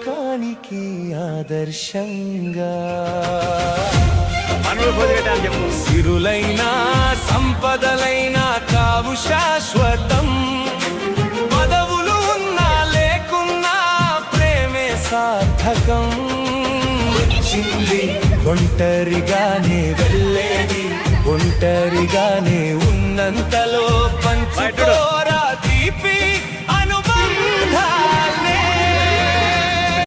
లోకానికి ఆదర్శంగా. సిరులైనా సంపదలైనా కావు శాశ్వతం, పదవులు ఉన్నా లేకున్నా ప్రేమే సార్థకం. చింది ఒంటరిగానే వెళ్ళేది, ఒంటరిగానే ఉన్నంతలో పంచుకోరా